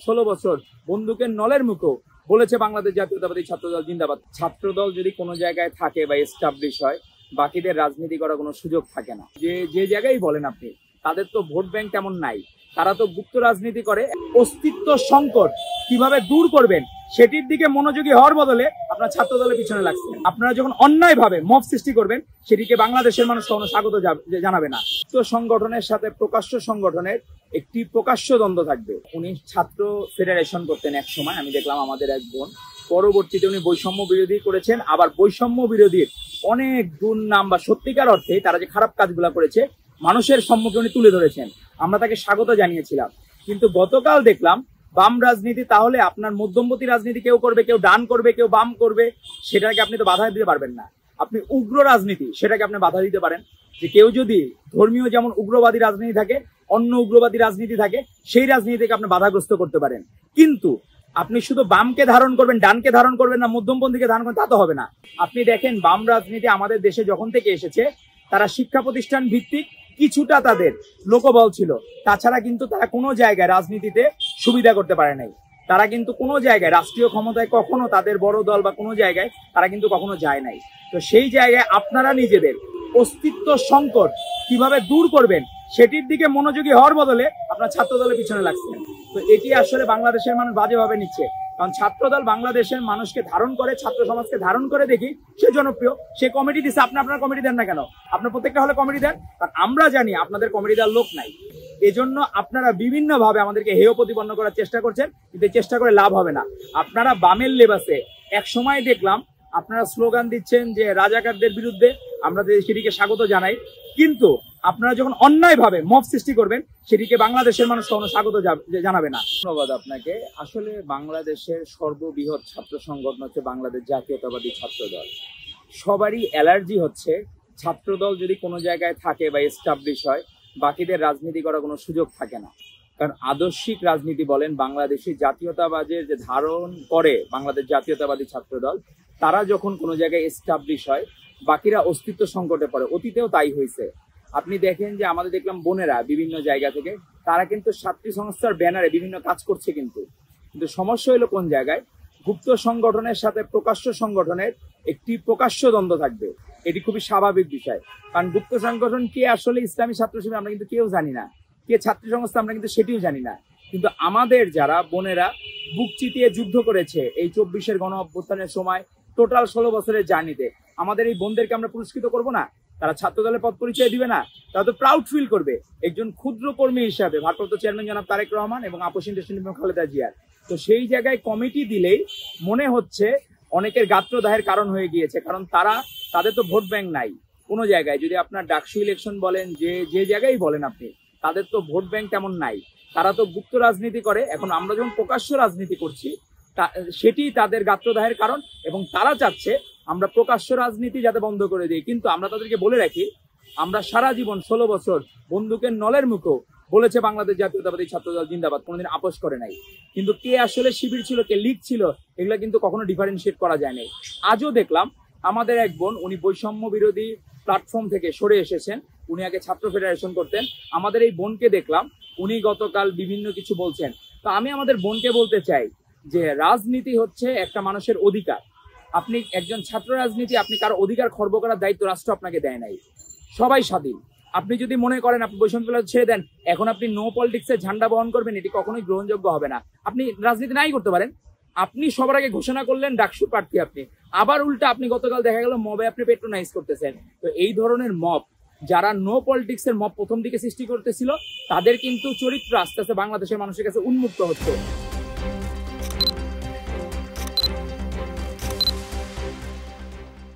16 বছর বন্দুকের নলের মুখো বলেছে বাংলাদেশ জাতীয়তাবাদী ছাত্রদল জিন্দাবাদ। ছাত্রদল যদি কোনো জায়গায় থাকে বা এস্টাবলিশ হয়, বাকিদের রাজনীতি করার কোনো সুযোগ থাকে না। যে জায়গায় বলেন আপনি, তাদের তো ভোট ব্যাংক তেমন নাই, তারা তো গুপ্ত রাজনীতি করে। অস্তিত্ব সংকট কিভাবে দূর করবেন সেটির দিকে মনোযোগী হওয়ার বদলে আপনার ছাত্রদলের পিছনে লাগছেন। আপনারা যখন অন্যায় ভাবে মব সৃষ্টি করবেন, সেটিকে বাংলাদেশের মানুষ কখনো স্বাগত জানাবে না। তো সংগঠনের সাথে প্রকাশ্য সংগঠনের একটি প্রকাশ্য দ্বন্দ্ব থাকবে। উনি ছাত্র ফেডারেশন করতেন এক সময়, আমি দেখলাম আমাদের এক বোন। পরবর্তীতে উনি বৈষম্য বিরোধী করেছেন। আবার বৈষম্য বিরোধীর অনেক দুর্নাম বা সত্যিকার অর্থে তারা যে খারাপ কাজগুলো করেছে মানুষের সম্মুখে উনি তুলে ধরেছেন। আমরা তাকে স্বাগত জানিয়েছিলাম। কিন্তু গতকাল দেখলাম বাম রাজনীতি, তাহলে আপনার মধ্যমপন্থী রাজনীতি কেউ করবে, কেউ ডান করবে, কেউ বাম করবে, সেটাকে আপনি তো বাধা দিতে পারবেন না। আপনি উগ্র রাজনীতি, সেটাকে আপনি বাধা দিতে পারেন। যে কেউ যদি ধর্মীয় যেমন উগ্রবাদী রাজনীতি থাকে, অন্য উগ্রবাদী রাজনীতি থাকে, সেই রাজনীতিকে আপনি বাধাগ্রস্ত করতে পারেন। কিন্তু আপনি শুধু বামকে ধারণ করবেন, ডানকে ধারণ করবেন না, মধ্যমপন্থীকে ধারণ করবেন, তা তো হবে না। আপনি দেখেন বাম রাজনীতি আমাদের দেশে যখন থেকে এসেছে, তারা শিক্ষা প্রতিষ্ঠান ভিত্তিক কিছুটা তাদের লোকবল ছিল, তাছাড়া কিন্তু তারা কোনো জায়গায় রাজনীতিতে সুবিধা করতে পারে নাই। তারা কিন্তু কোনো জায়গায় রাষ্ট্রীয় ক্ষমতায় কখনো তাদের বড় দল বা কোনো জায়গায় তারা কিন্তু কখনো যায় নাই। তো সেই জায়গায় আপনারা নিজেদের অস্তিত্ব সংকট কিভাবে দূর করবেন সেটির দিকে মনোযোগী হওয়ার বদলে আপনার ছাত্রদলের পিছনে লাগছেন। তো এটি আসলে বাংলাদেশের মানুষ বাজেভাবে নিচ্ছে। কারণ ছাত্রদল বাংলাদেশের মানুষকে ধারণ করে, ছাত্র সমাজকে ধারণ করে দেখি সে জনপ্রিয়, সে কমিটি দিচ্ছে। আপনার কমিটি দেন না কেন? আপনার প্রত্যেকটা হলে কমিটি দেন। কারণ আমরা জানি আপনাদের কমিটি দেওয়ার লোক নাই। এজন্য আপনারা বিভিন্ন ভাবে আমাদেরকে হেয় প্রতিপন্ন করার চেষ্টা করছেন, কিন্তু চেষ্টা করে লাভ হবে না। আপনারা বামের লেবাসে এক সময় দেখলাম আপনারা স্লোগান দিচ্ছেন যে রাজাকারদের বিরুদ্ধে, আমরা সেটিকে স্বাগত জানাই। কিন্তু আপনারা যখন অন্যায় ভাবে মব সৃষ্টি করবেন, সেটিকে বাংলাদেশের মানুষ কখনো স্বাগত জানাবে না। ধন্যবাদ আপনাকে। আসলে বাংলাদেশের সর্ববৃহৎ ছাত্র সংগঠন হচ্ছে বাংলাদেশ জাতীয়তাবাদী ছাত্রদল। সবারই অ্যালার্জি হচ্ছে ছাত্রদল যদি কোনো জায়গায় থাকে বা এস্টাবলিশ হয়, বাকিদের রাজনীতি করার কোনো সুযোগ থাকে না। কারণ আদর্শিক রাজনীতি বলেন, বাংলাদেশি জাতীয়তাবাদের যে ধারণ করে বাংলাদেশ জাতীয়তাবাদী ছাত্রদল, তারা যখন কোনো জায়গায় এস্টাবলিশ হয়, বাকিরা অস্তিত্ব সংকটে পড়ে। অতীতেও তাই হয়েছে। আপনি দেখেন যে আমাদের দেখলাম বোনেরা বিভিন্ন জায়গা থেকে তারা কিন্তু ছাত্রী সংস্থার ব্যানারে বিভিন্ন কাজ করছে। কিন্তু সমস্যা হলো কোন জায়গায়, গুপ্ত সংগঠনের সাথে প্রকাশ্য সংগঠনের একটি প্রকাশ্য দ্বন্দ্ব থাকবে। এটি খুবই স্বাভাবিক বিষয়। কারণ গুপ্ত সংগঠন কে আসলে ইসলামী ছাত্র শিবির আমরা কিন্তু কেউ জানি না, কে ছাত্রী সংস্থা আমরা কিন্তু সেটিও জানি না। কিন্তু আমাদের যারা বোনেরা বুক চিতিয়ে যুদ্ধ করেছে এই 24-এর গণ অভ্যুত্থানের সময়, টোটাল 16 বছরের জার্নিতে, আমাদের এই বোনদেরকে আমরা পুরস্কৃত করব না? তারা ছাত্রদলের পদ পরিচয় দিবে না? তারা তো প্রাউড ফিল করবে একজন ক্ষুদ্র কর্মী হিসাবে ভারপ্রাপ্ত চেয়ারম্যান জনাব তারেক রহমান এবং আপোষ ইন্ডাস্ট্রি খালেদা জিয়ার। তো সেই জায়গায় কমিটি দিলেই মনে হচ্ছে অনেকের গাত্রদাহের কারণ হয়ে গিয়েছে। কারণ তাদের তো ভোট ব্যাংক নাই কোনো জায়গায়। যদি আপনার ডাকসু ইলেকশন বলেন, যে জায়গায় বলেন আপনি, তাদের তো ভোট ব্যাংক তেমন নাই। তারা তো গুপ্ত রাজনীতি করে। এখন আমরা যখন প্রকাশ্য রাজনীতি করছি, সেটি তাদের গাত্রদাহের কারণ, এবং তারা চাচ্ছে আমরা প্রকাশ্য রাজনীতি যাতে বন্ধ করে দিই। কিন্তু আমরা তাদেরকে বলে রাখি, আমরা সারা জীবন 16 বছর বন্দুকের নলের মুখো বলেছে বাংলাদেশ জাতীয়তাবাদী ছাত্রদল জিন্দাবাদ, কোনোদিন আপোষ করে নাই। কিন্তু কে আসলে শিবির ছিল, কে লীগ ছিল, এগুলা কিন্তু কখনো ডিফারেন্সিয়েট করা যায় নাই। আজও দেখলাম আমাদের এক বোন, উনি বৈষম্য বিরোধী প্ল্যাটফর্ম থেকে সরে এসেছেন। উনি আগে ছাত্র ফেডারেশন করতেন। আমাদের এই বোনকে দেখলাম উনি গতকাল বিভিন্ন কিছু বলছেন। তো আমি আমাদের বোনকে বলতে চাই যে রাজনীতি হচ্ছে একটা মানুষের অধিকার। আপনি একজন ছাত্র রাজনীতি, আপনি কারো অধিকার খর্ব করার দায়িত্ব রাষ্ট্র আপনাকে দেয় নাই। সবাই স্বাধীন। আপনি যদি মনে করেন আপনি বৈষম্য ছেড়ে দেন, এখন আপনি নো পলিটিক্সের ঝান্ডা বহন করবেন, এটি কখনোই গ্রহণযোগ্য হবে না। আপনি রাজনীতি নাই করতে পারেন। আপনি সবার আগে ঘোষণা করলেন ডাকসু প্রার্থী আপনি, আবার উল্টা আপনি গতকাল দেখা গেল মবে আপনি পেট্রোনাইজ করতেছেন। তো এই ধরনের মব, যারা নো পলিটিক্সের মব প্রথম দিকে সৃষ্টি করতেছিল, তাদের কিন্তু চরিত্র আস্তে আস্তে বাংলাদেশের মানুষের কাছে উন্মুক্ত হচ্ছে।